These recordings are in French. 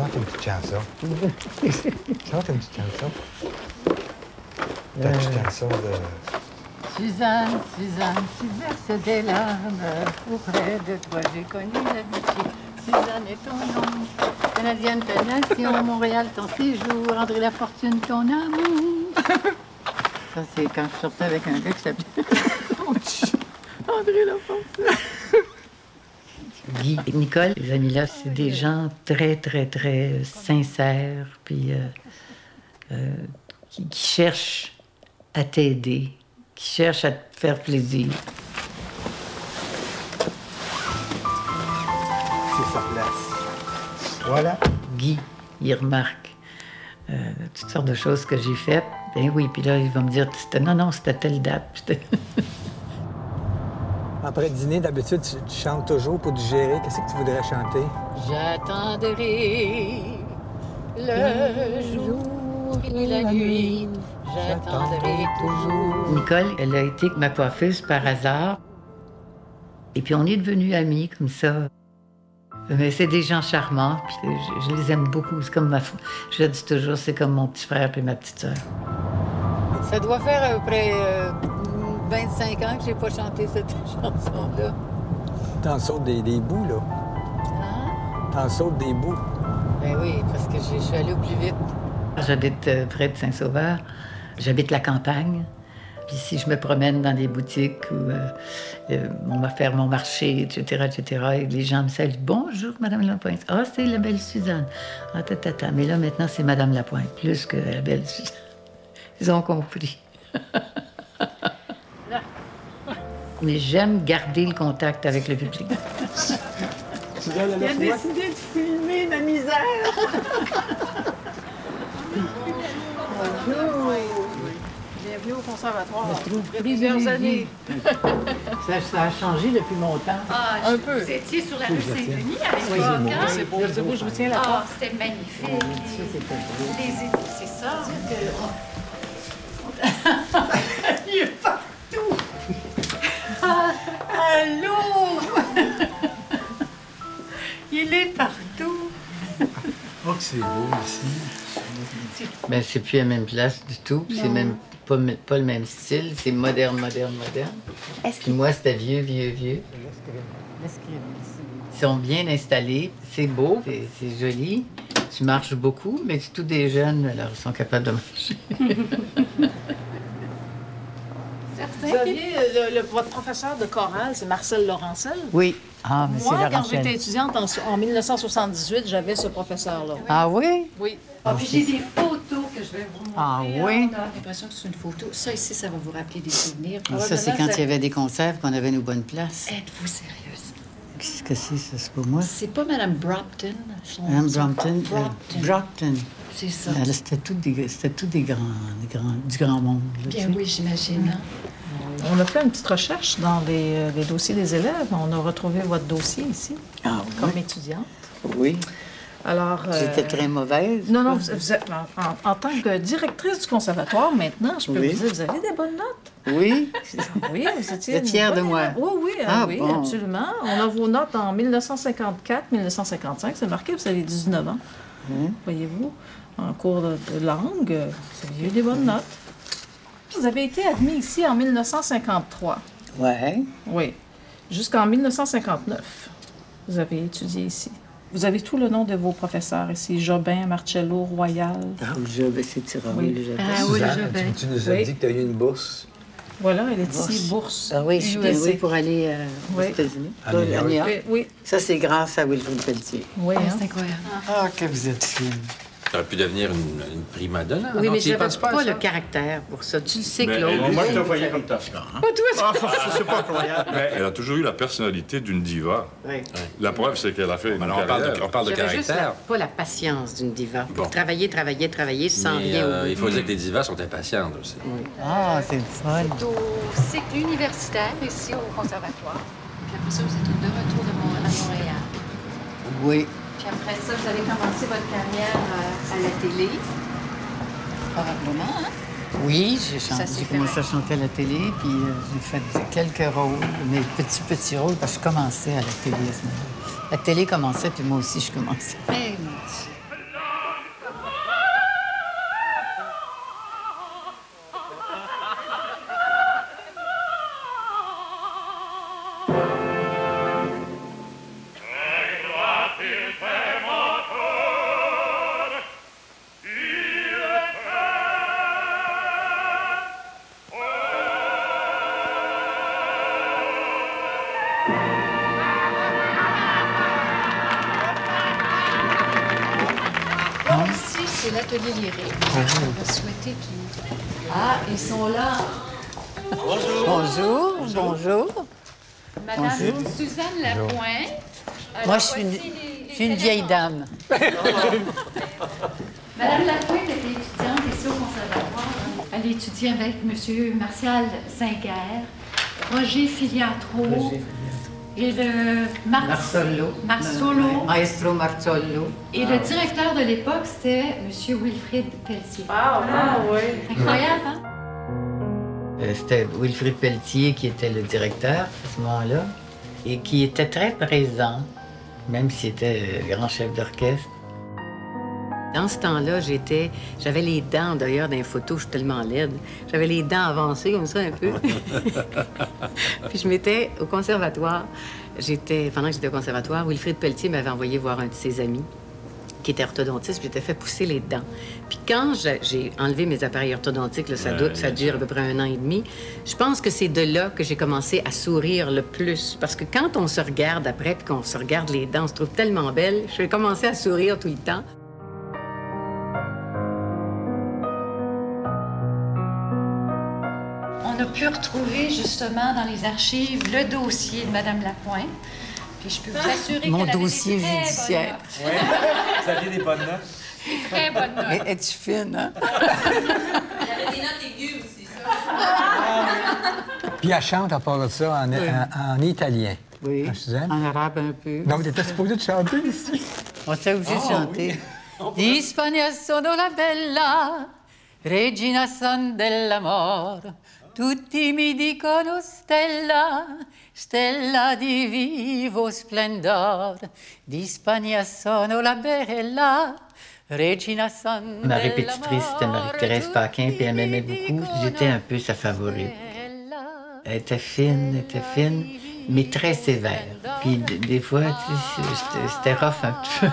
Chante une petite chanson. Chante une petite chanson. Ta petite chanson de... Suzanne, Suzanne, tu verses des larmes. Auprès de toi, j'ai connu l'amitié. Suzanne est ton nom. Canadienne, ta nation. Montréal, ton séjour. André Lafortune, ton amour. Ça, c'est quand je sortais avec un gars qui s'appelait André Lafortune. Guy et Nicole, les amis-là, c'est des gens très, très, très sincères, puis qui cherchent à t'aider, qui cherchent à te faire plaisir. C'est sa place. Voilà. Guy, il remarque toutes sortes de choses que j'ai faites. Ben oui, puis là, il va me dire, non, c'était telle date. Après le dîner, d'habitude, tu chantes toujours pour digérer. Qu'est-ce que tu voudrais chanter? J'attendrai le jour et la nuit. J'attendrai toujours. Nicole, elle a été ma coiffeuse par hasard. Et puis on est devenus amis comme ça. Mais c'est des gens charmants, puis je les aime beaucoup. C'est comme je le dis toujours, c'est comme mon petit frère et ma petite sœur. Ça doit faire à peu près 25 ans que j'ai pas chanté cette chanson-là. T'en sautes des bouts, là. Hein? T'en sautes des bouts. Ben oui, parce que je suis allée au plus vite. J'habite près de Saint-Sauveur. J'habite la campagne. Puis si je me promène dans des boutiques où on va faire mon marché, etc., et les gens me saluent. Bonjour, Madame Lapointe. Ah, c'est la belle Suzanne. Ah, tata. Mais là, maintenant, c'est Madame Lapointe, plus que la belle Suzanne. Ils ont compris. Mais j'aime garder le contact avec le public. Il a décidé de filmer ma misère. Bonjour. Bienvenue au conservatoire. Plusieurs années. Ça a changé depuis mon temps. Ah, Un peu. Vous étiez sur la rue Saint-Denis à Oui, l'époque, hein? c'est beau, je vous tiens la Ah, porte. c'était magnifique. C'est ça. Il est partout! Allô? Il est partout! Oh, que c'est beau ici. Ben, c'est plus la même place du tout. C'est même pas le même style. C'est moderne. Puis moi, c'était vieux. Ils sont bien installés. C'est beau, c'est joli. Tu marches beaucoup, mais c'est tous des jeunes, alors ils sont capables de marcher. Vous aviez votre professeur de chorale, c'est Marcel Laurencel. Oui. Ah, mais Moi, c'est quand Laurentienne. j'étais étudiante en 1978, j'avais ce professeur-là. Ah oui? Oui. Ah, puis j'ai des photos que je vais vous montrer. Ah oui? On a l'impression que c'est une photo. Ça ici, ça va vous rappeler des souvenirs. Ça, c'est quand il y avait des concerts qu'on avait nos bonnes places. Êtes-vous sérieuse? Qu'est-ce que c'est, ça? C'est pas moi? C'est pas Mme Brompton. Madame Brompton. Brompton. C'est ça. C'était tout du grand monde. Là, Bien tu sais. oui, j'imagine. Hein? On a fait une petite recherche dans les dossiers des élèves. On a retrouvé votre dossier ici, Ah comme étudiante. oui? Alors, J'étais très mauvaise. Non, vous êtes, en tant que directrice du conservatoire, maintenant, je peux Oui. vous dire, vous avez des bonnes notes. Oui? Oui, vous étiez... Vous êtes fière de moi? Oui, Ah, oui, bon. absolument. On a vos notes en 1954, 1955. C'est marqué, vous avez 19 ans. Voyez-vous, en cours de langue, vous aviez eu des bonnes notes. Vous avez été admis ici en 1953. Ouais. Oui. Jusqu'en 1959, vous avez étudié ici. Vous avez tout le nom de vos professeurs ici. Jobin, Marcello, Royal. Ah, je c'est tiré. Oui. Oui, Ah oui, Suzanne, je vais. tu nous as Oui. dit que tu as eu une bourse. Voilà, elle est ici, bourse. Ah oui, je suis USA. oui, pour aller aux Oui. États-Unis. À New York. New York. Oui, oui. Ça, c'est grâce à Wilfrid Pelletier. Oui, Ah, hein. c'est incroyable. Ah, que vous êtes fine. Ça aurait pu devenir une prima donna. Oui, non? mais Tu y je n'avais penses pas, pas ça? le caractère pour ça. Tu le sais, Mais Claude. moi, je te voyais comme ta sœur. Hein? C'est pas incroyable. Mais elle a toujours eu la personnalité d'une diva. Oui. La preuve, c'est qu'elle a fait une Alors, on carrière. parle de J'avais juste caractère. pas la patience d'une diva. Bon. Travailler sans Mais, rien au bout. il faut dire que les divas sont impatientes aussi. Ah, c'est le fun. Au cycle universitaire ici au conservatoire. Puis après ça, vous êtes de retour à Montréal. Oui. Puis après ça, vous avez commencé votre carrière à la télé. Probablement, hein? Oui, j'ai Ça s'est fait. commencé à chanter à la télé, puis j'ai fait quelques rôles, mais petits rôles, parce que je commençais à la télé à ce moment-là. La télé commençait, puis moi aussi, je commençais. Eh, mon Dieu. c'est l'atelier lyrique. On va souhaiter qu'ils... Ah, ils sont là. Bonjour, bonjour. Madame Suzanne Lapointe. Moi, je suis une vieille dame. Madame Lapointe était étudiante ici au conservatoire. Elle étudie avec M. Martial Saint-Guerre, Roger Filiatro et le Marzollo. Maestro Marzollo. Et le directeur de l'époque, c'était M. Wilfrid Pelletier. Ah oui. Incroyable, hein? C'était Wilfrid Pelletier qui était le directeur à ce moment-là et qui était très présent, même s'il était grand chef d'orchestre. Dans ce temps-là, j'avais les dents, d'ailleurs, dans les photos, je suis tellement laide. J'avais les dents avancées comme ça un peu. Puis je m'étais au conservatoire. Pendant que j'étais au conservatoire, Wilfrid Pelletier m'avait envoyé voir un de ses amis qui était orthodontiste, puis j'étais fait pousser les dents. Puis quand j'ai enlevé mes appareils orthodontiques, là, ça dure à peu près 1 an et demi, je pense que c'est de là que j'ai commencé à sourire le plus. Parce que quand on se regarde après, puis qu'on se regarde les dents, on se trouve tellement belle, j'ai commencé à sourire tout le temps. On a pu retrouver justement dans les archives le dossier de Mme Lapointe. Puis je peux vous assurer Mon qu'elle avait dossier des très judiciaire. Oui, vous aviez des bonnes notes. Très bonne note. Es-tu fine, hein? Il y avait des notes aiguës aussi, ça. Puis elle chante à part de ça en italien. Oui, Ah, Suzanne? en arabe un peu. Donc, tu étais supposée de chanter ici. On était obligé de chanter. Di Spagna sono la bella, regina son dell'amor. Tutti mi dicono stella, stella di vivo splendor. Di Spagna sono la bella, regina son Ma répétitrice, c'était Marie-Thérèse Paquin, puis elle m'aimait beaucoup. J'étais un peu sa favorite. Elle était fine, mais très sévère. Puis des fois, tu sais, c'était rough un peu.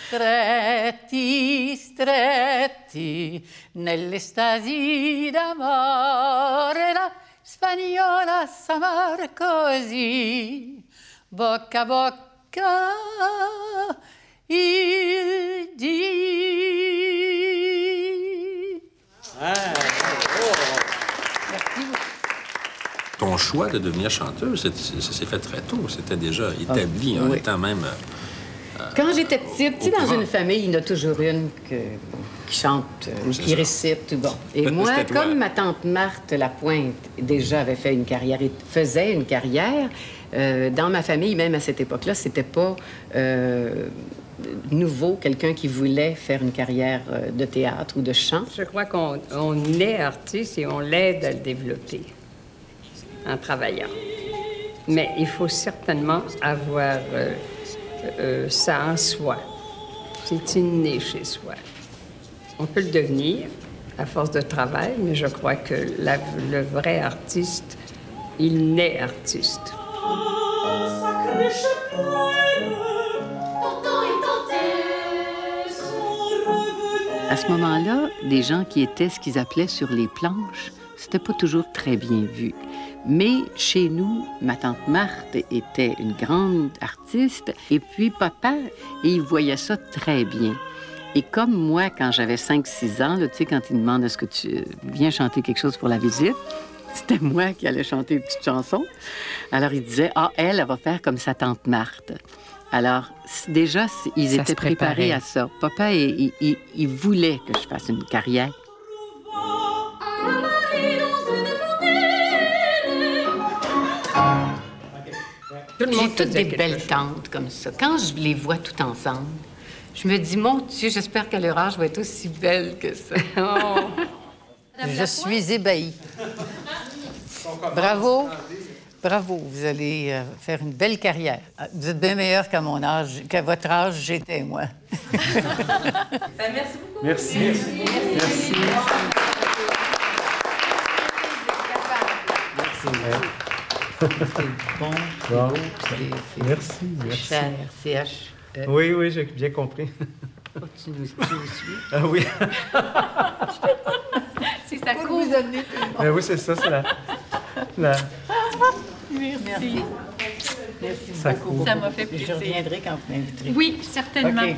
Stretti, stretti, nell'estasi d'amore, la spagnola s'amar così, bocca a bocca, il dit. Ton choix de devenir chanteuse, ça s'est fait très tôt. C'était déjà établi en étant même... Quand j'étais petite, tu sais, dans courant. une famille, il y en a toujours une qui chante ou qui ça. récite, tout bon. Et moi, C'était toi. comme ma tante Marthe Lapointe déjà avait fait une carrière et faisait une carrière, dans ma famille, même à cette époque-là, c'était pas nouveau, quelqu'un qui voulait faire une carrière de théâtre ou de chant. Je crois qu'on est artiste et on l'aide à le développer en travaillant. Mais il faut certainement avoir ça en soi. C'est inné chez soi. On peut le devenir à force de travail, mais je crois que le vrai artiste, il naît artiste. À ce moment-là, des gens qui étaient ce qu'ils appelaient sur les planches, c'était pas toujours très bien vu. Mais chez nous, ma tante Marthe était une grande artiste et puis papa, il voyait ça très bien. Et comme moi, quand j'avais 5-6 ans, là, tu sais, quand il me demande est-ce que tu viens chanter quelque chose pour la visite, c'était moi qui allais chanter une petite chanson. Alors il disait, ah, elle va faire comme sa tante Marthe. Alors, déjà, ils étaient préparés à ça. Papa, il voulait que je fasse une carrière. J'ai toutes des belles tantes comme ça. Quand je les vois toutes ensemble, je me dis, mon Dieu, j'espère qu'à leur âge, je vais être aussi belle que ça. Je suis ébahie. Bravo. Bravo, vous allez faire une belle carrière. Vous êtes bien meilleur qu'à mon âge, qu'à votre âge, j'étais, moi. Merci beaucoup. Merci. Merci. C'est bon, c'est beau, c'est Merci. cher, CH. Oui, j'ai bien compris. Tu nous suis. Ah oui. C'est sa Pour cour. vous amener. Oui, c'est ça, c'est la... Merci. Merci. Merci Ça beaucoup. court. Ça m'a fait Je plaisir. reviendrai quand vous m'inviterez. Oui, certainement. OK.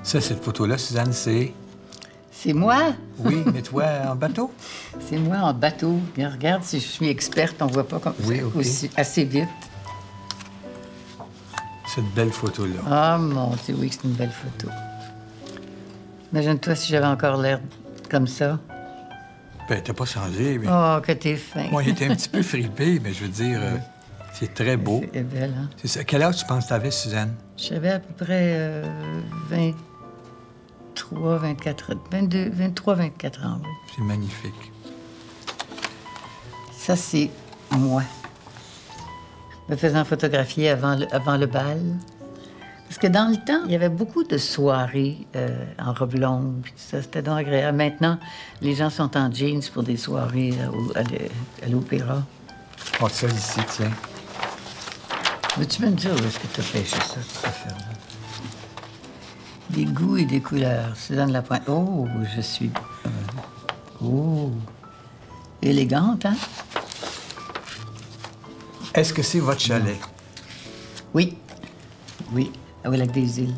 Ça, cette photo-là, Suzanne, c'est... C'est moi? Oui, mais toi, en bateau? C'est moi en bateau. Bien, regarde, si je suis experte, on voit pas comme Oui, ça, OK. aussi, assez vite. Cette belle photo-là. Ah, mon Dieu, oui, c'est une belle photo. Imagine-toi si j'avais encore l'air comme ça. Ben, t'as pas changé, mais... Oh, que t'es fin. Moi, il était un petit peu fripé, mais je veux dire, c'est très beau. C'est belle, hein? C'est ça. Quel âge tu penses que t'avais, Suzanne? J'avais à peu près 23, 24 ans, 24 ans, oui. C'est magnifique. Ça, c'est moi. Me faisant photographier avant le bal. Parce que dans le temps, il y avait beaucoup de soirées en robe longue, puis tout ça, c'était donc agréable. Maintenant, les gens sont en jeans pour des soirées à l'opéra. Oh, ça ici, tiens. Veux-tu me dire où est-ce que tu as pêché ça, cette affaire-là? Des goûts et des couleurs. Suzanne Lapointe. Oh, je suis... Oh! Élégante, hein? Est-ce que c'est votre chalet? Oui. Oui, au lac des Îles.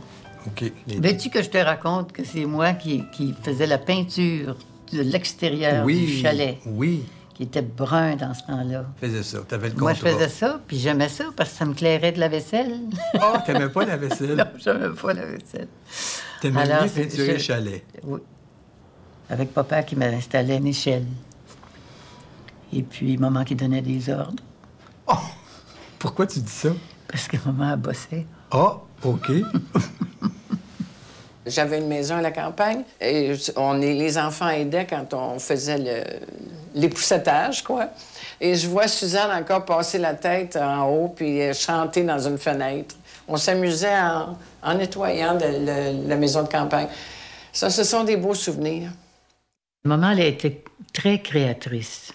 OK. Veux-tu que je te raconte que c'est moi qui faisais la peinture de l'extérieur du chalet? Oui. Qui était brun dans ce temps-là. Tu faisais ça, t'avais le Moi, contrat. je faisais ça, puis j'aimais ça parce que ça me clairait de la vaisselle. Oh, t'aimais pas la vaisselle? Non, j'aimais pas la vaisselle. T'aimais Alors, bien peinturer le chalet? Oui. Avec papa qui m'installait une échelle. Et puis maman qui donnait des ordres. Oh! Pourquoi tu dis ça? Parce que maman bossait. Oh, OK. J'avais une maison à la campagne et les enfants aidaient quand on faisait l'époussetage, quoi. Et je vois Suzanne encore passer la tête en haut puis chanter dans une fenêtre. On s'amusait en nettoyant la maison de campagne. Ça, ce sont des beaux souvenirs. Maman, elle était très créatrice.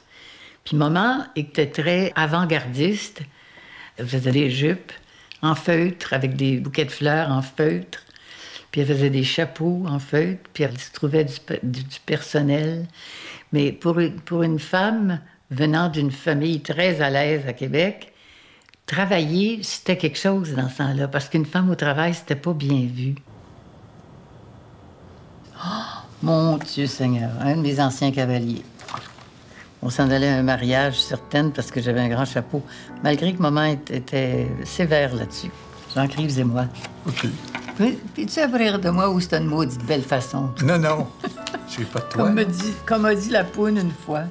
Puis maman était très avant-gardiste. Elle faisait des jupes en feutre avec des bouquets de fleurs en feutre. Puis elle faisait des chapeaux en feutre, puis elle se trouvait du personnel. Mais pour une femme venant d'une famille très à l'aise à Québec, travailler, c'était quelque chose dans ce temps-là, parce qu'une femme au travail, c'était pas bien vu. Oh, mon Dieu Seigneur, un de mes anciens cavaliers. On s'en allait à un mariage, certaine, parce que j'avais un grand chapeau, malgré que maman était sévère là-dessus. Jean-Crives et moi. OK. Puis-tu à rire de moi ou c'est une maudite belle façon? Non, non. Je sais pas de toi. Comme a dit la poune une fois.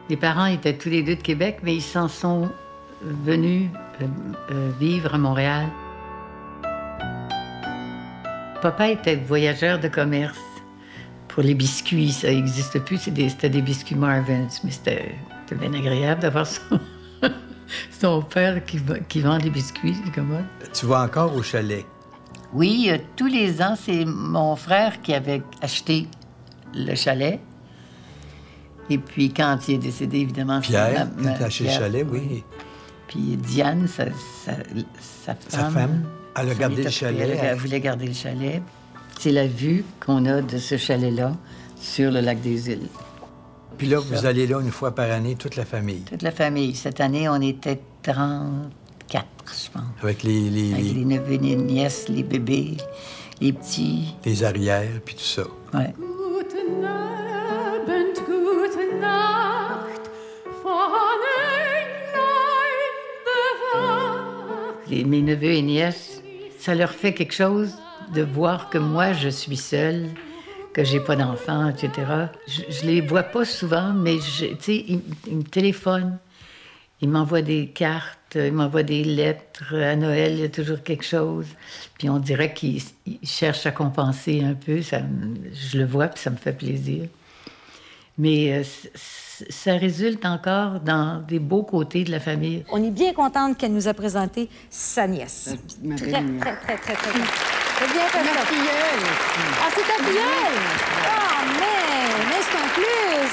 Les parents étaient tous les deux de Québec, mais ils s'en sont venus vivre à Montréal. Papa était voyageur de commerce. Pour les biscuits, ça n'existe plus. C'était des biscuits Marvin's, mais c'était bien agréable d'avoir son père qui vend des biscuits. Comment? Tu vas encore au chalet? Oui, tous les ans, c'est mon frère qui avait acheté le chalet. Et puis, quand il est décédé, évidemment... Pierre, qui a acheté le chalet, oui. Puis Diane, sa femme, elle a gardé le chalet. Elle voulait garder le chalet. C'est la vue qu'on a de ce chalet-là sur le lac des Îles. Puis là, vous allez là une fois par année, toute la famille? Toute la famille. Cette année, on était 34, je pense. Avec les neveux et les nièces, les bébés, les petits. Les arrières, puis tout ça. Ouais. Guten Abend, gute Nacht, von Englein bewacht. Mes neveux et nièces, ça leur fait quelque chose de voir que moi, je suis seule, que j'ai pas d'enfants, etc. Je les vois pas souvent, mais tu sais, ils me téléphonent, ils m'envoient des cartes, ils m'envoient des lettres. À Noël, il y a toujours quelque chose. Puis on dirait qu'ils cherchent à compenser un peu. Je le vois, puis ça me fait plaisir. Mais ça résulte encore dans des beaux côtés de la famille. On est bien contente qu'elle nous a présenté sa nièce. Très, très, très, très, très. C'est bien fait ça. Filleule. Ah, c'est ta filleule? Ah, mais c'est un plus.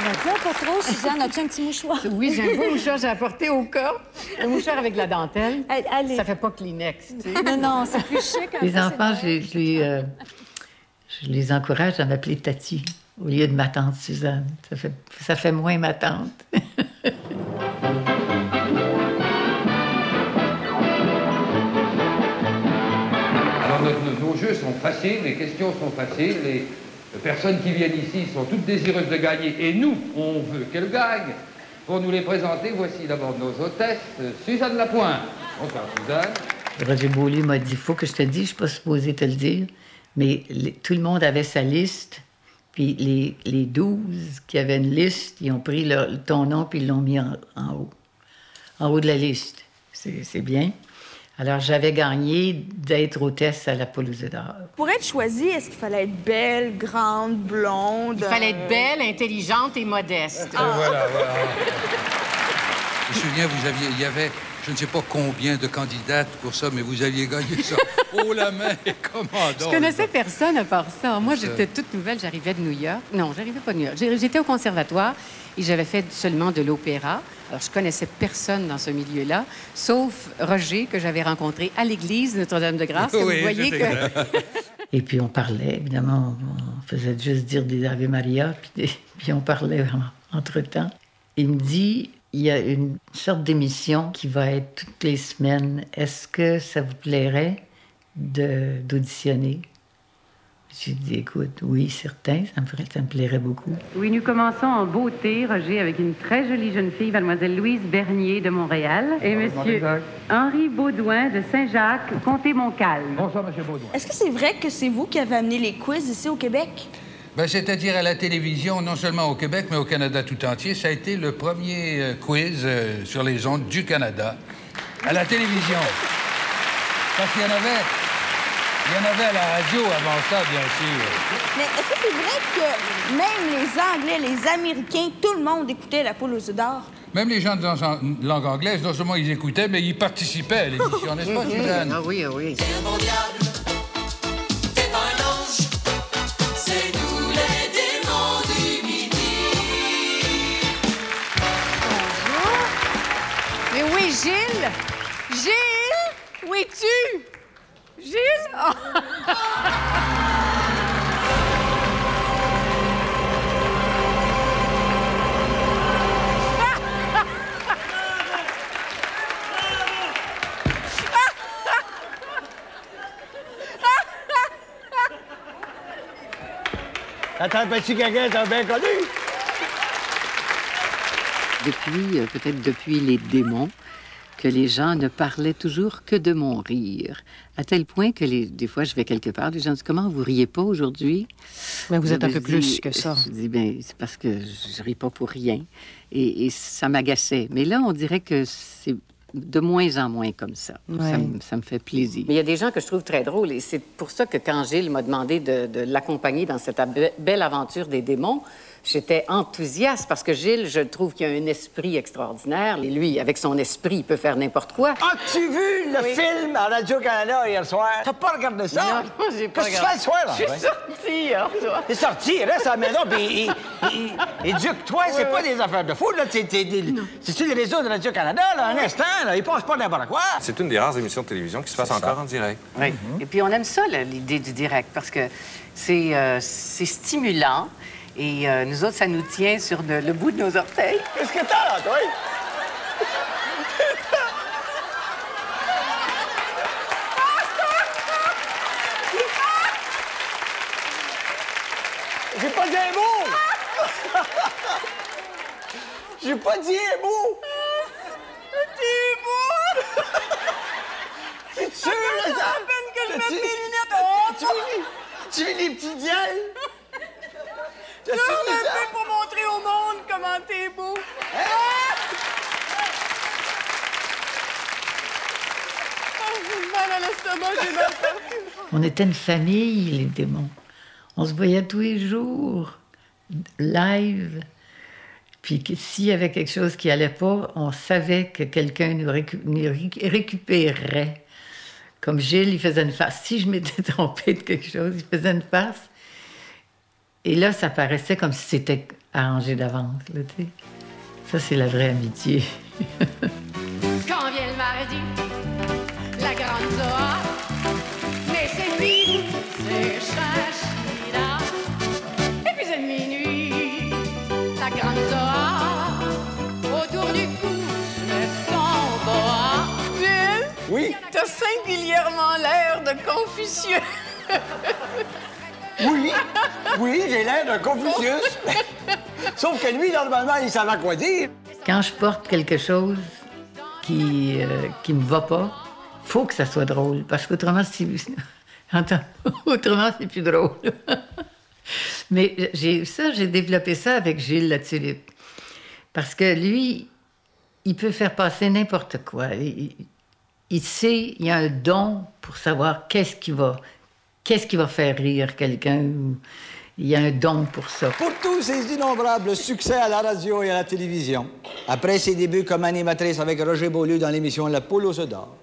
Maintenant, pas trop, Suzanne. As-tu un petit mouchoir? Oui, j'ai un beau mouchoir, j'ai apporté au cas. Un mouchoir avec la dentelle. Allez. Ça fait pas Kleenex, tu sais. Non, c'est plus chic. Les enfants, je les encourage à m'appeler Tati au lieu de ma tante Suzanne. Ça fait moins ma tante. Alors, facile, les questions sont faciles, les personnes qui viennent ici sont toutes désireuses de gagner, et nous, on veut qu'elles gagnent. Pour nous les présenter, voici d'abord nos hôtesses, Suzanne Lapointe. Bonsoir, Suzanne. Roger Beaulieu m'a dit, il faut que je te dise, je ne suis pas supposée te le dire, mais tout le monde avait sa liste, puis les 12 qui avaient une liste, ils ont pris ton nom puis ils l'ont mis en haut de la liste. C'est bien. Alors, j'avais gagné d'être hôtesse à la Palooza d'or. Pour être choisie, est-ce qu'il fallait être belle, grande, blonde? Il fallait être belle, intelligente et modeste. Voilà. Je me souviens, il y avait, je ne sais pas combien de candidates pour ça, mais vous aviez gagné ça haut la main et comment donc? Je connaissais personne à part ça. Moi, j'étais toute nouvelle, j'arrivais de New York. Non, j'arrivais pas de New York. J'étais au conservatoire et j'avais fait seulement de l'opéra. Alors, je connaissais personne dans ce milieu-là, sauf Roger, que j'avais rencontré à l'église Notre-Dame-de-Grâce. Vous voyez que... Et puis, on parlait, évidemment, on faisait juste dire des Ave Maria, puis on parlait entre-temps. Il me dit, il y a une sorte d'émission qui va être toutes les semaines. Est-ce que ça vous plairait d'auditionner? J'ai dit, écoute, oui, certain, ça me plairait beaucoup. Oui, nous commençons en beauté, Roger, avec une très jolie jeune fille, mademoiselle Louise Bernier de Montréal, et monsieur Henri Baudouin de Saint-Jacques, Comté-Montcalm. Bonsoir, monsieur Baudouin. Est-ce que c'est vrai que c'est vous qui avez amené les quiz ici au Québec? Ben, c'est-à-dire à la télévision, non seulement au Québec, mais au Canada tout entier. Ça a été le premier quiz sur les ondes du Canada à la télévision. Parce qu'il y en avait... Il y en avait à la radio avant ça, bien sûr. Mais est-ce que c'est vrai que même les Anglais, les Américains, tout le monde écoutait la Palooza d'or? Même les gens de langue anglaise, non seulement ils écoutaient, mais ils participaient à l'émission, n'est-ce pas, Suzanne? Ah oui, ah oui. C'est un bon diable, c'est pas un ange, c'est nous les démons du midi. Bonjour. Mais où est Gilles? Gilles? Où es-tu? Gilles? Oh. Attends, petit gaga, t'as bien connu? Peut-être depuis les démons, que les gens ne parlaient toujours que de mon rire. À tel point que des fois, je vais quelque part, les gens disent « Comment vous riez pas aujourd'hui? » Mais vous êtes un peu plus que ça. Je dis « Bien, c'est parce que je ris pas pour rien. » Et ça m'agaçait. Mais là, on dirait que c'est de moins en moins comme ça. Ouais. Ça me fait plaisir. Mais il y a des gens que je trouve très drôles. Et c'est pour ça que quand Gilles m'a demandé de l'accompagner dans cette belle aventure des démons, j'étais enthousiaste parce que Gilles, je trouve qu'il a un esprit extraordinaire. Et lui, avec son esprit, il peut faire n'importe quoi. As-tu vu le film à Radio-Canada hier soir? T'as pas regardé ça? Non, j'ai pas regardé. Qu'est-ce que tu fais ce soir, là? Je suis sortie hier soir. T'es sorti, reste à la maison, puis éduque-toi, c'est pas des affaires de fou, là. C'est-tu les réseaux de Radio-Canada, là, un instant, là? Ils passent pas n'importe quoi. C'est une des rares émissions de télévision qui se passe encore en direct. Oui. Et puis, on aime ça, l'idée du direct, parce que c'est stimulant. Et nous autres, ça nous tient sur le bout de nos orteils. Qu'est-ce que t'as, là, toi? J'ai pas dit un mot! J'ai pas dit un mot! Des mots! Es-tu sûr, là? Ça à peine que je mette mes lunettes. Tu vis les petits dials? Non, on a fait pour montrer au monde comment t'es beau. J'ai mal à l'estomac, j'ai mal partout. On était une famille, les démons. On se voyait tous les jours, live. Puis s'il y avait quelque chose qui allait pas, on savait que quelqu'un nous récupérerait. Comme Gilles, il faisait une farce. Si je m'étais trompée de quelque chose, il faisait une farce. Et là, ça paraissait comme si c'était arrangé d'avance. Là, tu sais. Ça, c'est la vraie amitié. Quand vient le mardi, la grande Zoa, mais c'est fini, c'est chachida. Et puis c'est minuit, la grande Zoa, autour du cou, le son boa. Gilles? Oui? T'as singulièrement l'air de Confucius. Oui, oui, j'ai l'air d'un Confucius. Sauf que lui, normalement, il savait quoi dire. Quand je porte quelque chose qui me va pas, faut que ça soit drôle, parce qu'autrement, autrement, c'est plus drôle. Mais j'ai développé ça avec Gilles La Tulipe. Parce que lui, il peut faire passer n'importe quoi. Il sait, il a un don pour savoir qu'est-ce qui va faire rire quelqu'un. Il y a un don pour ça. Pour tous ces innombrables succès à la radio et à la télévision, après ses débuts comme animatrice avec Roger Beaulieu dans l'émission La Poule aux œufs d'or,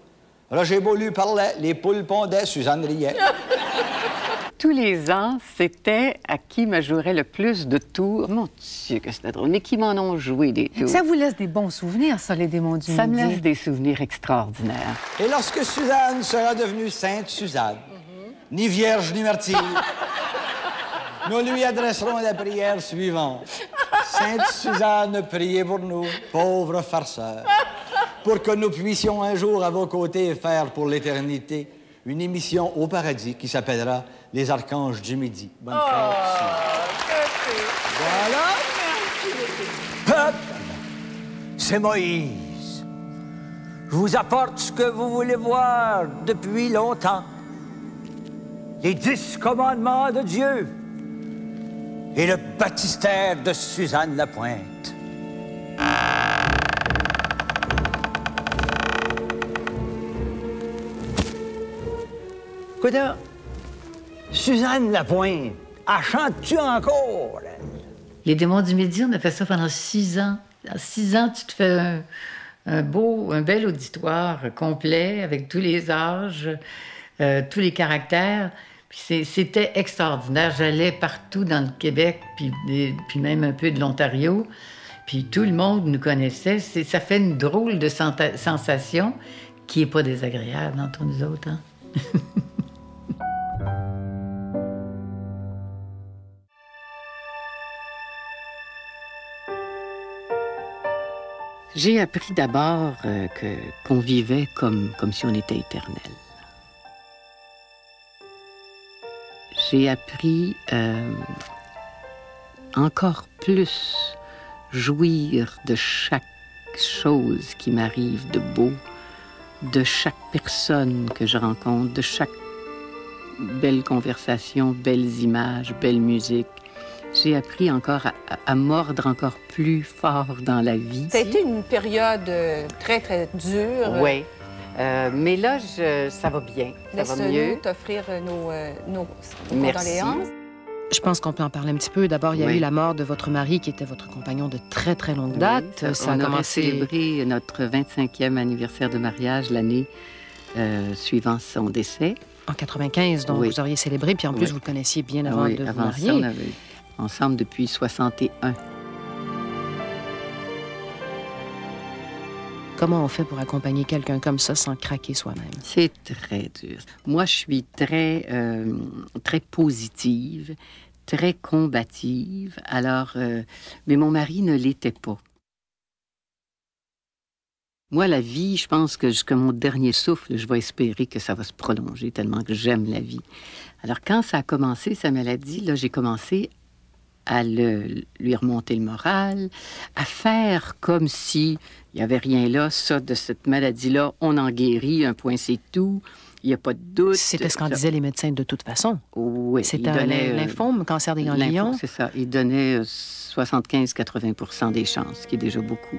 Roger Beaulieu parlait, les poules pondaient, Suzanne riait. Tous les ans, c'était à qui me jouerait le plus de tours. Mon Dieu, que c'était drôle. Mais qui m'en ont joué des tours. Ça vous laisse des bons souvenirs, ça, les démons du Midi? Ça me laisse des souvenirs extraordinaires. Et lorsque Suzanne sera devenue Sainte Suzanne, ni vierge ni martyre, nous lui adresserons la prière suivante. Sainte Suzanne, priez pour nous, pauvres farceurs, pour que nous puissions un jour à vos côtés faire pour l'éternité une émission au paradis qui s'appellera Les Archanges du Midi. Bonne fête. Voilà. Peuple, c'est Moïse. Je vous apporte ce que vous voulez voir depuis longtemps. Les 10 commandements de Dieu et le baptistère de Suzanne Lapointe. Écoute, Suzanne Lapointe, elle chante-tu encore? Les Démons du Midi, on a fait ça pendant 6 ans. En 6 ans, tu te fais un bel auditoire complet avec tous les âges, tous les caractères. Puis c'était extraordinaire. J'allais partout dans le Québec, puis même un peu de l'Ontario. Puis tout le monde nous connaissait. Ça fait une drôle de sensation qui n'est pas désagréable entre nous autres. Hein? J'ai appris d'abord qu'on vivait comme si on était éternel. J'ai appris encore plus jouir de chaque chose qui m'arrive de beau, de chaque personne que je rencontre, de chaque belle conversation, belles images, belle musique. J'ai appris encore à mordre encore plus fort dans la vie. Ça a été une période très, très dure. Oui. Mais là, ça va bien. Ça va mieux. Laisse-nous t'offrir nos condoléances. Je pense qu'on peut en parler un petit peu. D'abord, il y a eu la mort de votre mari, qui était votre compagnon de très, très longue date. Oui, on a célébré notre 25e anniversaire de mariage l'année suivant son décès. En 95, donc vous auriez célébré. Puis en plus, vous le connaissiez bien avant de vous marier. Ça, on avait ensemble depuis 61. Comment on fait pour accompagner quelqu'un comme ça sans craquer soi-même? C'est très dur. Moi, je suis très positive, très combative. Alors, mais mon mari ne l'était pas. Moi, la vie, je pense que jusqu'à mon dernier souffle, je vais espérer que ça va se prolonger tellement que j'aime la vie. Alors, quand ça a commencé, sa maladie, là, j'ai commencé à lui remonter le moral, à faire comme si il n'y avait rien là, ça, de cette maladie-là, on en guérit, un point, c'est tout, il n'y a pas de doute. C'était ce qu'en disaient les médecins de toute façon. Oui. C'était un lymphome, cancer des ganglions. C'est ça, il donnait 75-80% des chances, ce qui est déjà beaucoup.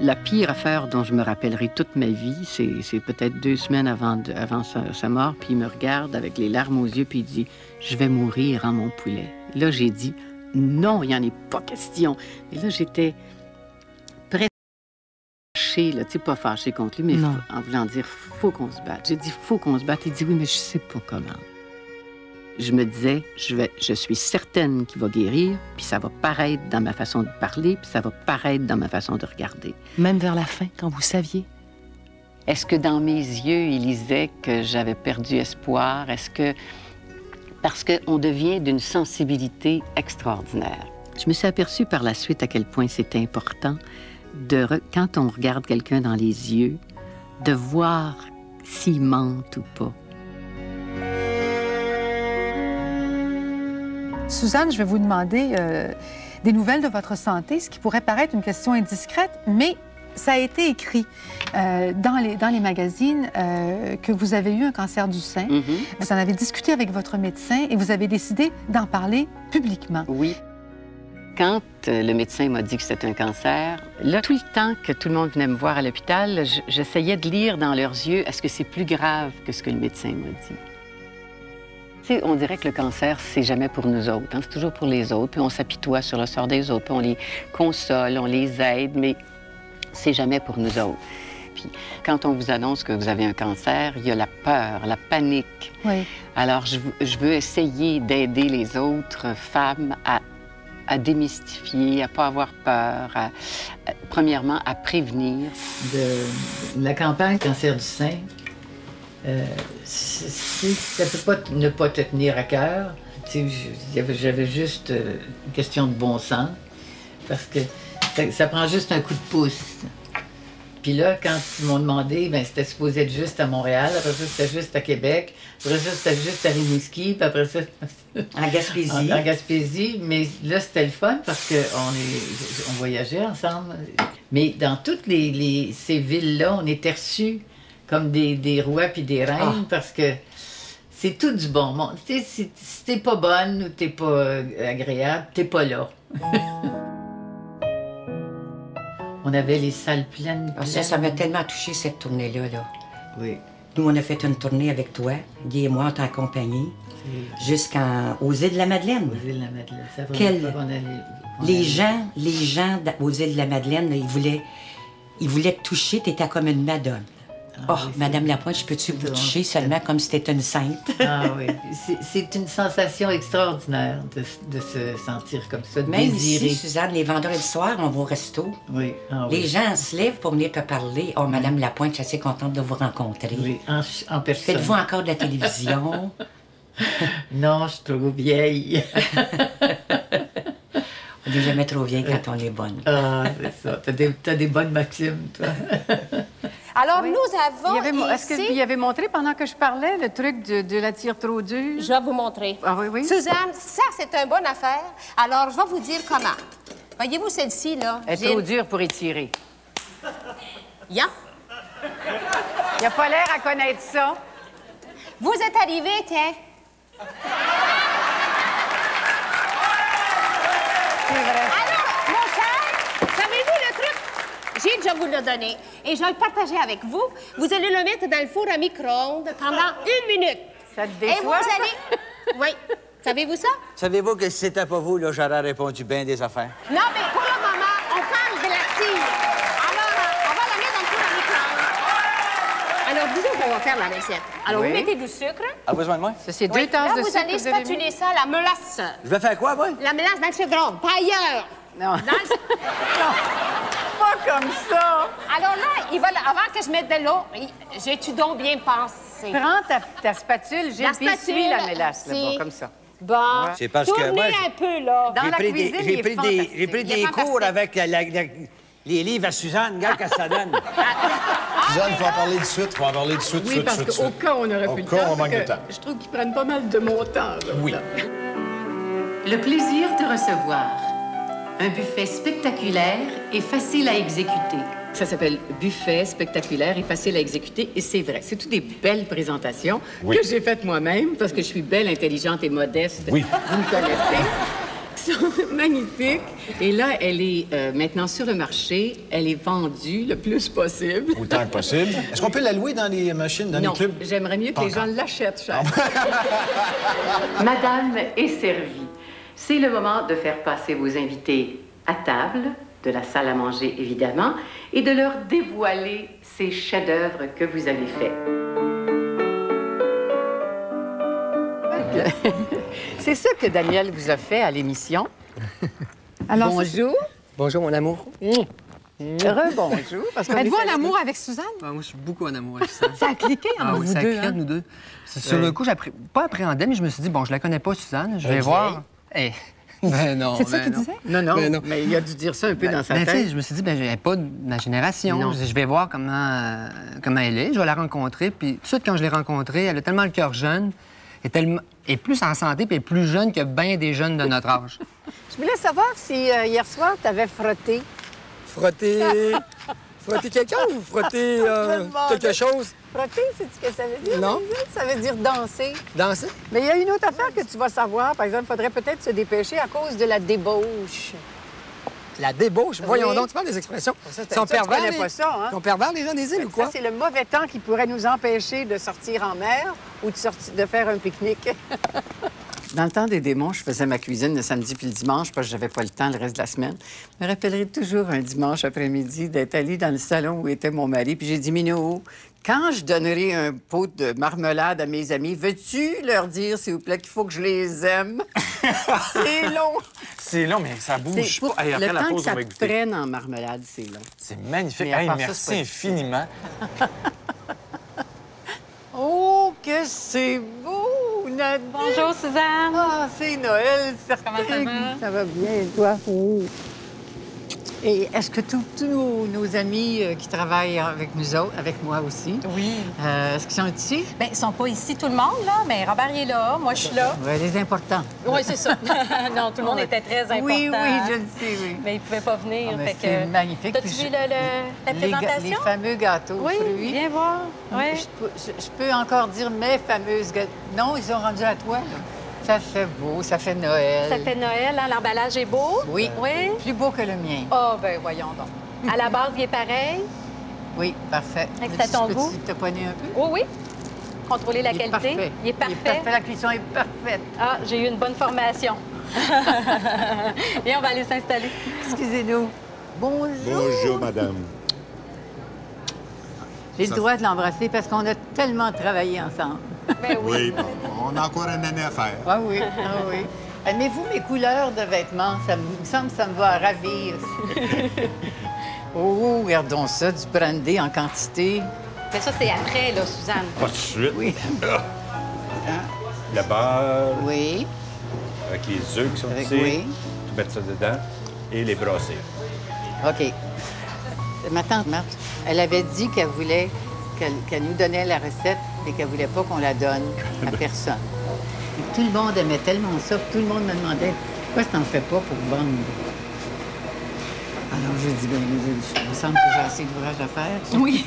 La pire affaire dont je me rappellerai toute ma vie, c'est peut-être 2 semaines avant sa mort, puis il me regarde avec les larmes aux yeux, puis il dit « Je vais mourir en mon poulet ». Là, j'ai dit « Non, il n'y en est pas question ». Et là, j'étais presque fâchée, tu sais, pas fâchée contre lui, mais en voulant dire « Faut qu'on se batte ». J'ai dit « Faut qu'on se batte ». Il dit « Oui, mais je sais pas comment ». Je me disais, je suis certaine qu'il va guérir, puis ça va paraître dans ma façon de parler, puis ça va paraître dans ma façon de regarder. Même vers la fin, quand vous saviez? Est-ce que dans mes yeux, il lisait que j'avais perdu espoir? Est-ce que... Parce qu'on devient d'une sensibilité extraordinaire. Je me suis aperçue par la suite à quel point c'est important quand on regarde quelqu'un dans les yeux, de voir s'ils mentent ou pas. Suzanne, je vais vous demander des nouvelles de votre santé, ce qui pourrait paraître une question indiscrète, mais ça a été écrit dans les magazines que vous avez eu un cancer du sein. Vous en avez discuté avec votre médecin et vous avez décidé d'en parler publiquement. Oui. Quand le médecin m'a dit que c'était un cancer, là, tout le temps que tout le monde venait me voir à l'hôpital, j'essayais de lire dans leurs yeux, est-ce que c'est plus grave que ce que le médecin m'a dit? Tu sais, on dirait que le cancer, c'est jamais pour nous autres, hein? C'est toujours pour les autres, puis on s'apitoie sur le sort des autres, puis on les console, on les aide, mais c'est jamais pour nous autres. Puis quand on vous annonce que vous avez un cancer, il y a la peur, la panique. Oui. Alors, je veux essayer d'aider les autres femmes à démystifier, à ne pas avoir peur, premièrement, à prévenir. De la campagne Cancer du sein, ça ne peut pas ne pas te tenir à cœur. J'avais juste une question de bon sens, parce que ça prend juste un coup de pouce. Puis là, quand ils m'ont demandé, bien, c'était supposé être juste à Montréal, après ça, c'était juste à Québec, après ça, c'était juste à Rimouski, puis après ça... En Gaspésie. En Gaspésie, mais là, c'était le fun parce qu'on voyageait ensemble. Mais dans toutes ces villes-là, on était reçus comme des rois puis des reines parce que c'est tout du bon monde. Si t'es pas bonne ou t'es pas agréable, t'es pas là. On avait les salles pleines. Ça m'a tellement touché cette tournée-là. Oui. Nous, on a fait une tournée avec toi. Guy et moi, on t'a accompagné jusqu'aux îles de la Madeleine. Aux îles de la Madeleine. Ça va Les gens aux îles de la Madeleine, ils voulaient te toucher, t'étais comme une madone. Oui, Madame Lapointe, je peux-tu vous toucher seulement comme si t'étais une sainte? Ah oui. C'est une sensation extraordinaire de se sentir comme ça, de Même désirer. ici, Suzanne, les vendredis soirs, on va au resto. Oui. Les gens se lèvent pour venir te parler. Oh, Madame Lapointe, je suis assez contente de vous rencontrer. Oui, en personne. Faites-vous encore de la télévision? Non, je suis trop vieille. On n'est jamais trop vieille quand on est bonne. Ah, c'est ça. T'as des bonnes maximes, toi. Alors, nous avons Est-ce que vous y avez montré pendant que je parlais le truc de la tire trop dure? Je vais vous montrer. Ah oui? Suzanne, ça, c'est une bonne affaire. Alors, je vais vous dire comment. Voyez-vous celle-ci, là? Elle est trop dure pour étirer. Ya? Il n'a pas l'air à connaître ça. Vous êtes arrivé, tiens. C'est vrai. Alors, mon cher, savez-vous le truc? Gilles, je vous l'ai donné. Et je vais le partager avec vous. Vous allez le mettre dans le four à micro-ondes pendant 1 minute. Ça te Et vous déçoit? allez... Oui. Savez-vous ça? Savez-vous que si c'était pas vous, là, j'aurais répondu bien des affaires? Non, mais pour le moment, on parle de la tire. Alors, on va la mettre dans le four à micro-ondes. Alors, disons qu'on va faire la recette. Alors, vous mettez du sucre. A besoin de moi? Ça, c'est Oui. 2 tasses Là, de vous sucre. allez spatuler ça, la mélasse. Je vais faire quoi, moi? La mélasse dans le sucre, pas ailleurs. Non. Dans le... Pas comme ça. Alors là, avant que je mette de l'eau, j'ai-tu donc bien pensé? Prends ta spatule, Gilles, puis essuie la mélasse, là-bas, comme ça. Bon, C'est parce que tournez moi, un peu, là. Dans la cuisine, il est fantastique. J'ai pris Il est des fantastique. cours avec les livres à Suzanne. Regarde qu'est-ce que ça donne. Suzanne, il faut en parler de suite. Faut en parler de suite, Oui, parce qu'au cas où on aurait plus de temps, on manque de temps. je trouve qu'ils prennent pas mal de mon temps. Là, Oui. Le plaisir de recevoir. Un buffet spectaculaire et facile à exécuter. Ça s'appelle buffet spectaculaire et facile à exécuter, et c'est vrai. C'est toutes des belles présentations que j'ai faites moi-même parce que je suis belle, intelligente et modeste. Oui. Vous me connaissez. Qui sont magnifiques. Et là, elle est maintenant sur le marché. Elle est vendue le plus possible. Autant que possible. Est-ce qu'on peut la louer dans les machines, dans Non, les clubs? j'aimerais mieux que les gens l'achètent cher. Madame est servie. C'est le moment de faire passer vos invités à table, de la salle à manger évidemment, et de leur dévoiler ces chefs-d'œuvre que vous avez faits. C'est ça que Daniel vous a fait à l'émission. Alors, Bonjour. Bonjour, mon amour. Rebonjour. Êtes-vous en amour avec Suzanne? Moi, je suis beaucoup en amour avec Suzanne. Ça a cliqué entre oui, vous ça a deux, cliqué hein? entre nous deux. Sur le coup, pas appréhendé, mais je me suis dit, bon, je la connais pas, Suzanne. Je vais voir. Hey. Ben non, C'est ça ben qu'il non. disait? Non, Ben non. mais il a dû dire ça un peu dans sa Ben, tu sais, tête. je me suis dit, ben, je n'avais pas de ma génération. Non. Je vais voir comment elle est. Je vais la rencontrer. Puis tout de suite, quand je l'ai rencontrée, elle a tellement le cœur jeune. Elle est plus en santé, puis elle est plus jeune que bien des jeunes de notre âge. Je voulais savoir si hier soir, tu avais frotté. Frotter... Frotter quelqu'un ou frotter quelque chose? Frotter, sais-tu ce que ça veut dire? Non. Ça veut dire danser. Danser? Mais il y a une autre affaire que tu vas savoir. Par exemple, il faudrait peut-être se dépêcher à cause de la débauche. La débauche? Voyons Oui. donc, tu parles des expressions. Ça, Ils sont tu pervers, connais les... pas ça, hein? Ils sont pervers, les gens des îles, ou quoi? Ça, c'est le mauvais temps qui pourrait nous empêcher de sortir en mer ou de faire un pique-nique. Dans le temps des démons, je faisais ma cuisine le samedi puis le dimanche parce que j'avais pas le temps le reste de la semaine. Je me rappellerai toujours un dimanche après-midi d'être allée dans le salon où était mon mari, puis j'ai dit, Minou, quand je donnerai un pot de marmelade à mes amis, veux-tu leur dire, s'il vous plaît, qu'il faut que je les aime? C'est long. C'est long, mais ça bouge pas. Hey, Le après la temps que pause, ça on va te goûter. prenne en marmelade, c'est long. C'est magnifique. Mais à Hey, part ça, merci c'est pas infiniment. Oh, que c'est beau, Nadine! Bonjour, Suzanne. Ah, c'est Noël, certain. Comment ça va? Ça va bien, et toi? Et est-ce que tous nos amis qui travaillent avec nous autres, avec moi aussi, oui. Est-ce qu'ils sont ici? Bien, ils sont pas ici tout le monde, là, mais Robert est là, moi je suis là. Oui, les importants. Oui, c'est ça. Non, tout le monde était très important. Oui, oui, je le sais, oui. Mais ils pouvaient pas venir. Ah, mais fait c'est que... magnifique. T'as-tu Puis vu la présentation? Les fameux gâteaux aux Oui, fruits. viens voir. Oui. Je peux encore dire mes fameuses gâteaux. Non, ils sont rendus à toi, là. Ça fait beau, ça fait Noël. Ça fait Noël, hein? L'emballage est beau? Oui. Oui. Plus beau que le mien. Ah, ben voyons donc. À la base, il est pareil? Oui, parfait. Fait que c'est à ton goût? Tu te poigner un peu? Oui, oui. Contrôler la Il est qualité. parfait. Il est parfait. Il est parfait, la cuisson est parfaite. Ah, j'ai eu une bonne formation. Viens, on va aller s'installer. Excusez-nous. Bonjour. Bonjour, madame. J'ai le droit de l'embrasser parce qu'on a tellement travaillé ensemble. Ben Oui, bon, on a encore une année à faire. Ah oui, ah oui. Aimez-vous mes couleurs de vêtements? Ça me semble que ça me va ravir. Oh, regardons ça, du brandy en quantité. Mais ça, c'est après, là, Suzanne. Pas tout de suite. Oui. Le beurre. Oui. Avec les œufs qui sont ici. Oui. Tu mets ça dedans. Et les brasser. OK. Ma tante Marthe, elle avait dit qu'elle voulait qu'elle nous donnait la recette et qu'elle voulait pas qu'on la donne à personne. Et tout le monde aimait tellement ça, que tout le monde me demandait pourquoi tu n'en fais pas pour vendre. Alors j'ai dit, bien, il me semble que j'ai assez d'ouvrage à faire. Oui,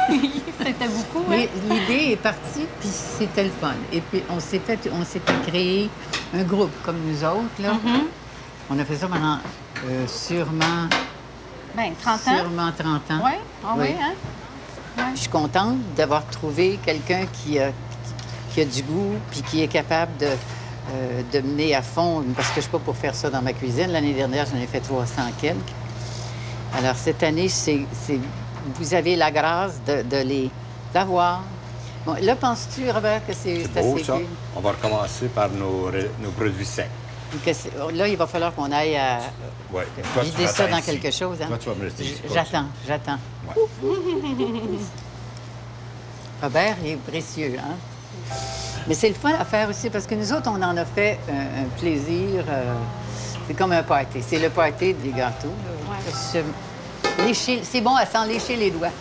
c'était beaucoup, hein? Mais l'idée est partie, puis c'était le fun. Et puis on s'était créé un groupe comme nous autres, là. On a fait ça pendant sûrement... Bien, 30 ans? Sûrement 30 ans. Oui? Ah oui, hein? Ouais. Je suis contente d'avoir trouvé quelqu'un qui a du goût puis qui est capable de mener à fond, parce que je ne suis pas pour faire ça dans ma cuisine. L'année dernière, j'en ai fait 300 quelques. Alors, cette année, vous avez la grâce de les avoir. Bon, là, penses-tu, Robert, que c'est Beau, assez ça. bien? On va recommencer par nos produits secs. Là, il va falloir qu'on aille à Ouais. vider ça dans quelque chose. Hein? Toi, tu vas me laisser ici. J'attends. Robert, il est précieux, hein? Mais c'est le fun à faire aussi, parce que nous autres, on en a fait un plaisir. C'est comme un party. C'est le party des gâteaux. C'est bon à s'en lécher les doigts.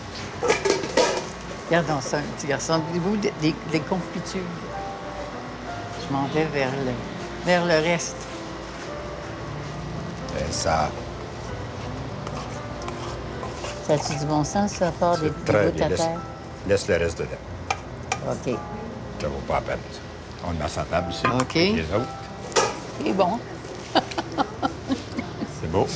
Regardons ça, un petit garçon. Vous, des confitures. Je m'en vais vers le reste. Et ça, Ça a-tu du bon sens, ça, à part des très gouttes bien. à terre? Laisse le reste dedans. OK. Ça vaut pas la peine. Ça. On le met sur la table ici. OK. Et les autres. C'est bon. C'est beau.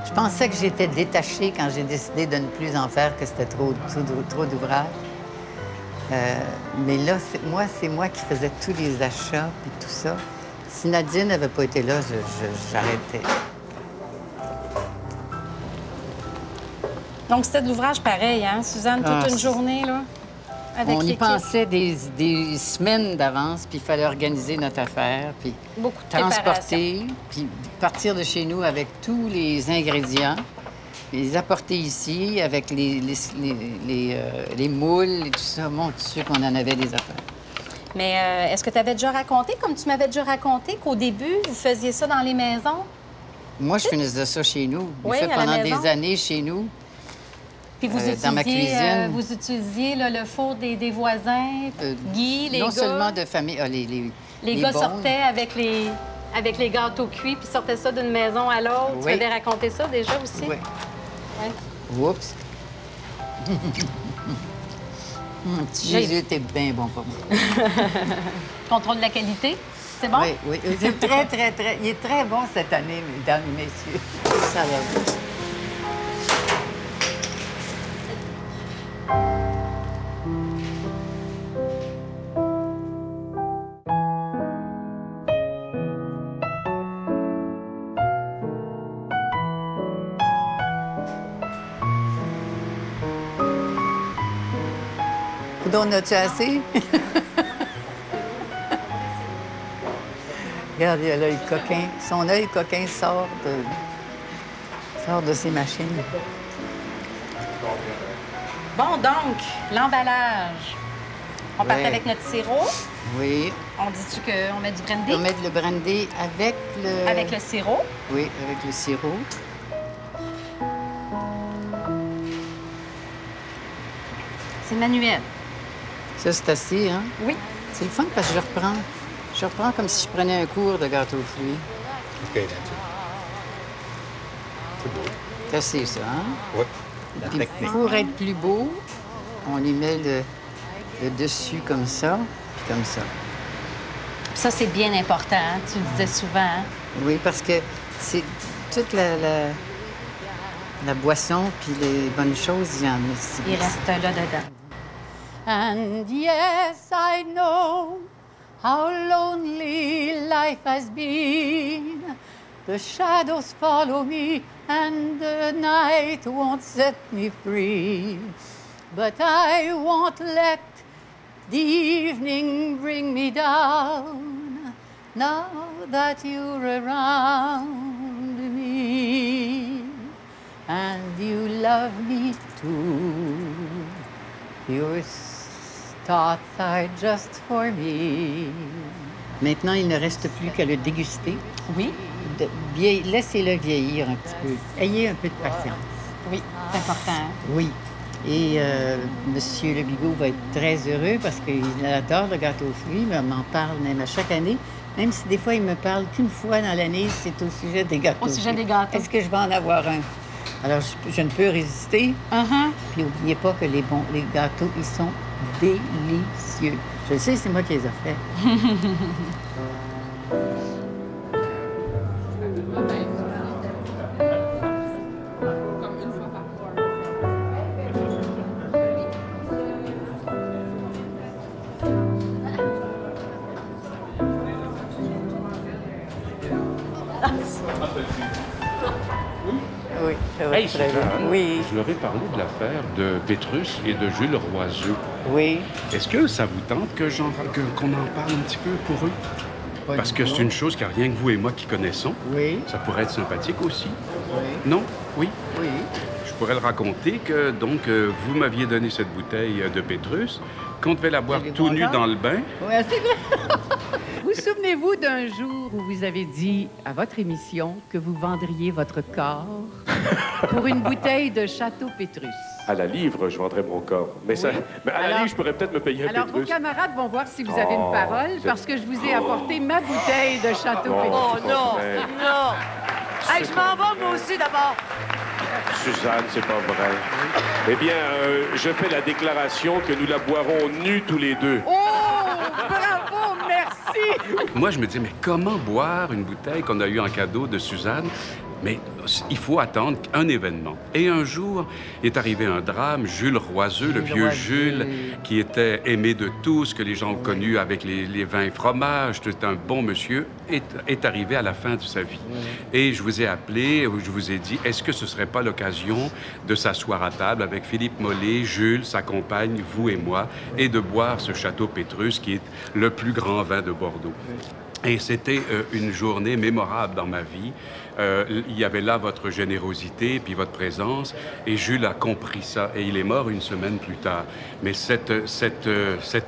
Je pensais que j'étais détachée quand j'ai décidé de ne plus en faire, que c'était trop d'ouvrage. Mais là, c'est moi qui faisais tous les achats et tout ça. Si Nadine n'avait pas été là, j'arrêtais. Donc, c'était de l'ouvrage pareil, hein, Suzanne, toute une journée, là, avec On y l'équipe. pensait des semaines d'avance, puis il fallait organiser notre affaire, puis Beaucoup de transporter, puis partir de chez nous avec tous les ingrédients, les apporter ici avec les moules et tout ça. Mon Dieu, qu'on en avait des affaires. Mais est-ce que tu avais déjà raconté, comme tu m'avais déjà raconté, qu'au début, vous faisiez ça dans les maisons? Moi, je faisais ça chez nous. Oui, J'ai fait à la pendant maison. des années chez nous. Puis vous dans ma cuisine. vous utilisiez là, le four des voisins, Guy, les non gars? seulement de famille. Les gars bons. sortaient avec les gâteaux cuits, puis sortaient ça d'une maison à l'autre. Oui. Tu avais raconté ça déjà aussi? Oui. Ouais. Oups. Mon petit Jésus était bien bon pour moi. Contrôle de la qualité, c'est bon? Oui, oui. C'est très, très, très... Il est très bon cette année, mesdames et messieurs. Ça va. Coudon, en as-tu assez? Regarde, il a l'œil coquin. Son œil coquin sort de ses machines. Bon, donc, l'emballage. On partait avec notre sirop. Oui. On dit-tu qu'on met du brandy? On met le brandy avec le... Avec le sirop. Oui, avec le sirop. C'est manuel. Ça, c'est assez, hein? Oui. C'est le fun parce que je reprends. Je reprends comme si je prenais un cours de gâteau aux fruits. OK, là-dessus. C'est beau. C'est assez, ça, hein? Oui. La Puis, technique. pour être plus beau, on y met le dessus comme ça, puis comme ça. Ça, c'est bien important, hein? Tu le disais souvent. Hein? Oui, parce que c'est toute la boisson puis les bonnes choses, il y en a ici. Il reste là dedans. And yes, I know how lonely life has been. The shadows follow me and the night won't set me free. But I won't let the evening bring me down now that you're around me. And you love me too. Your thoughts are just for me. Maintenant, il ne reste plus qu'à le déguster. Oui. Laissez-le vieillir un petit peu. Ayez un peu de patience. Oui, c'est important. Oui. Et Monsieur Le Bigot va être très heureux parce qu'il adore le gâteau aux fruits, mais on m'en parle même à chaque année. Même si des fois, il me parle qu'une fois dans l'année, c'est au sujet des gâteaux. Au sujet des gâteaux. Est-ce que je vais en avoir un? Alors, je ne peux résister. Puis n'oubliez pas que les gâteaux, ils sont délicieux. Je le sais, c'est moi qui les ai faits. Oui, Hey, très bien. Suzanne, Oui. je leur ai parlé de l'affaire de Pétrus et de Jules Roiseux. Oui. Est-ce que ça vous tente qu'on en parle un petit peu pour eux? Parce que c'est une chose qu'il n'y a rien que vous et moi qui connaissons. Oui. Ça pourrait être sympathique aussi. Oui. Non? Oui? Oui. Je pourrais le raconter que, donc, vous m'aviez donné cette bouteille de Pétrus, qu'on devait la boire tout nu dans le bain. Oui, c'est vrai. Vous souvenez-vous d'un jour où vous avez dit à votre émission que vous vendriez votre corps pour une bouteille de Château Pétrus? À la livre, je vendrais mon corps. Mais, mais à la livre, je pourrais peut-être me payer un Alors, vos Pétrus. camarades vont voir si vous avez une parole, parce que je vous ai apporté ma bouteille de Château Pétrus. Oh, non, non! Hey, je m'en vais, moi aussi, d'abord. Suzanne, c'est pas vrai. Eh bien, je fais la déclaration que nous la boirons nus tous les deux. Oh! Bravo! Merci! Moi, je me dis, mais comment boire une bouteille qu'on a eue en cadeau de Suzanne? Mais il faut attendre un événement. Et un jour, est arrivé un drame. Jules Roiseux, le vieux Jules, qui était aimé de tous, que les gens ont connu avec les vins et fromages, tout un bon monsieur, est arrivé à la fin de sa vie. Et je vous ai appelé, je vous ai dit, est-ce que ce serait pas l'occasion de s'asseoir à table avec Philippe Mollet, Jules, sa compagne, vous et moi, et de boire ce Château Pétrus, qui est le plus grand vin de Bordeaux? Et c'était une journée mémorable dans ma vie. Il y avait là votre générosité, puis votre présence, et Jules a compris ça, et il est mort une semaine plus tard. Mais cet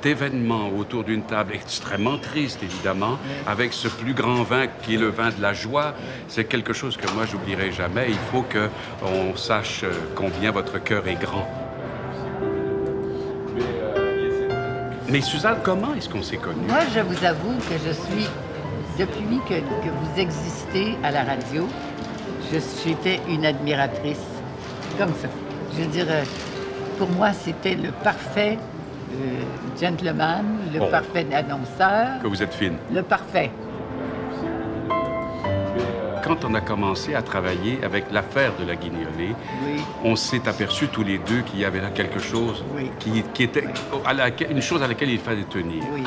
événement autour d'une table extrêmement triste, évidemment, avec ce plus grand vin qui est le vin de la joie, c'est quelque chose que moi, j'oublierai jamais. Il faut qu'on sache combien votre cœur est grand. Mais Suzanne, comment est-ce qu'on s'est connus? Moi, je vous avoue que je suis, depuis que vous existez à la radio, j'étais une admiratrice, comme ça. Je veux dire, pour moi, c'était le parfait gentleman, le parfait annonceur. Que vous êtes fine. Le parfait. Quand on a commencé à travailler avec l'affaire de la Guignolée, on s'est aperçu tous les deux qu'il y avait là quelque chose qui était une chose à laquelle il fallait tenir. Oui.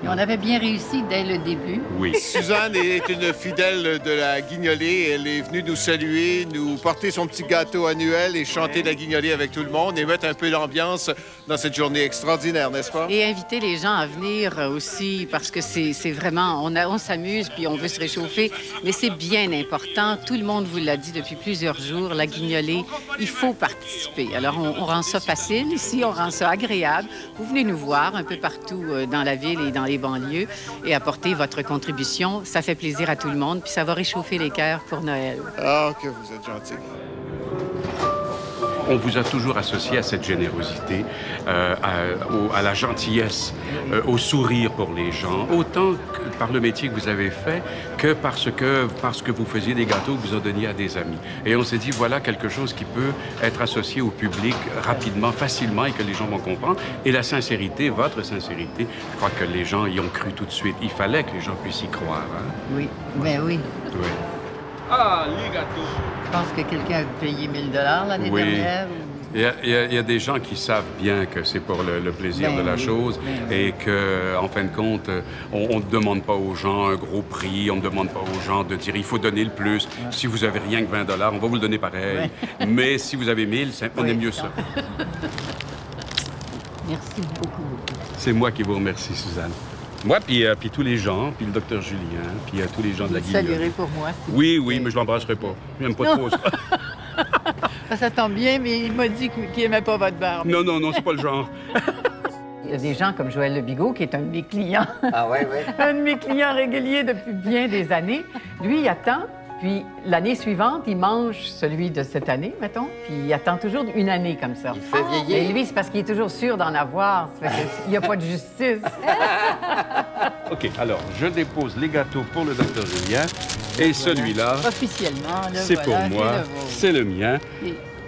Et on avait bien réussi dès le début. Oui. Suzanne est une fidèle de la Guignolée. Elle est venue nous saluer, nous porter son petit gâteau annuel et chanter la Guignolée avec tout le monde et mettre un peu d'ambiance dans cette journée extraordinaire, n'est-ce pas? Et inviter les gens à venir aussi, parce que c'est vraiment... On s'amuse, puis on veut se réchauffer, mais c'est bien important. Tout le monde vous l'a dit depuis plusieurs jours, la Guignolée, il faut participer. Alors, on rend ça facile ici, on rend ça agréable. Vous venez nous voir un peu partout dans la ville et dans les banlieues et apporter votre contribution. Ça fait plaisir à tout le monde, puis ça va réchauffer les cœurs pour Noël. Ah, que vous êtes gentil. On vous a toujours associé à cette générosité, à la gentillesse, au sourire pour les gens, autant que par le métier que vous avez fait que parce que vous faisiez des gâteaux que vous en donniez à des amis. Et on s'est dit, voilà quelque chose qui peut être associé au public rapidement, facilement, et que les gens vont comprendre. Et la sincérité, votre sincérité, je crois que les gens y ont cru tout de suite. Il fallait que les gens puissent y croire. Hein? Oui, ben oui. Oui. Ah, les gâteaux! Je pense que quelqu'un a payé 1 000 $ l'année dernière. Il y a des gens qui savent bien que c'est pour le plaisir de la chose et qu'en fin de compte, on ne demande pas aux gens un gros prix, on ne demande pas aux gens de dire il faut donner le plus. Si vous avez rien que 20 $, on va vous le donner pareil. Mais si vous avez 1000, on aime mieux ça. Merci beaucoup. C'est moi qui vous remercie, Suzanne. Moi, puis tous les gens, puis le docteur Julien, puis tous les gens de la Guignolée. Vous saluerez pour moi. Oui, mais je l'embrasserai pas. Je n'aime pas trop ça. Ça tombe bien, mais il m'a dit qu'il n'aimait pas votre barbe. Non, c'est pas le genre. Il y a des gens comme Joël Lebigot, qui est un de mes clients. Ah oui. Un de mes clients réguliers depuis bien des années. Lui, il attend, puis l'année suivante, il mange celui de cette année, mettons, puis il attend toujours une année comme ça. Il fait vieillir. Et lui, c'est parce qu'il est toujours sûr d'en avoir. Ça fait qu'il n'y a pas de justice. OK, alors, je dépose les gâteaux pour le docteur Julien. Et celui-là, officiellement, c'est pour moi, c'est le mien.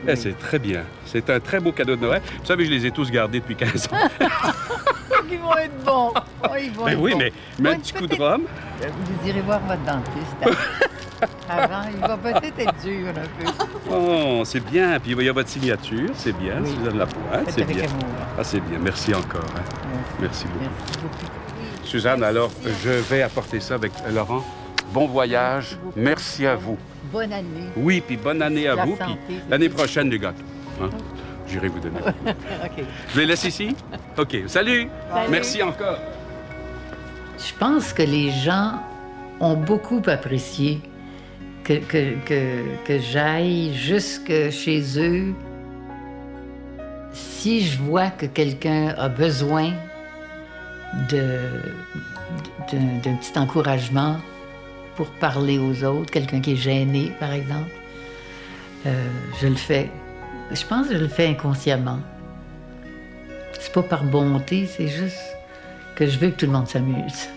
Et c'est très bien. C'est un très beau cadeau de Noël. Vous savez, je les ai tous gardés depuis 15 ans. Ils vont être bons. Oh, ils vont être bons. Mais un petit coup de rhum. Vous irez voir votre dentiste. Avant, il va peut-être être dur un peu. Oh, c'est bien. Puis il y a votre signature, c'est bien. Suzanne Lapointe, c'est bien. Ah, c'est bien. Merci encore. Hein. Merci beaucoup. Merci beaucoup. Suzanne, alors, je vais apporter ça avec Laurent. Bon voyage. Merci à vous. Bonne année. Oui, puis bonne année à vous. Puis l'année prochaine, les gâteaux. Hein? J'irai vous donner. OK. Je les laisse ici? OK. Salut. Merci encore. Je pense que les gens ont beaucoup apprécié que j'aille jusque chez eux. Si je vois que quelqu'un a besoin d'un petit encouragement pour parler aux autres, quelqu'un qui est gêné, par exemple, je le fais. Je pense que je le fais inconsciemment. C'est pas par bonté, c'est juste que je veux que tout le monde s'amuse.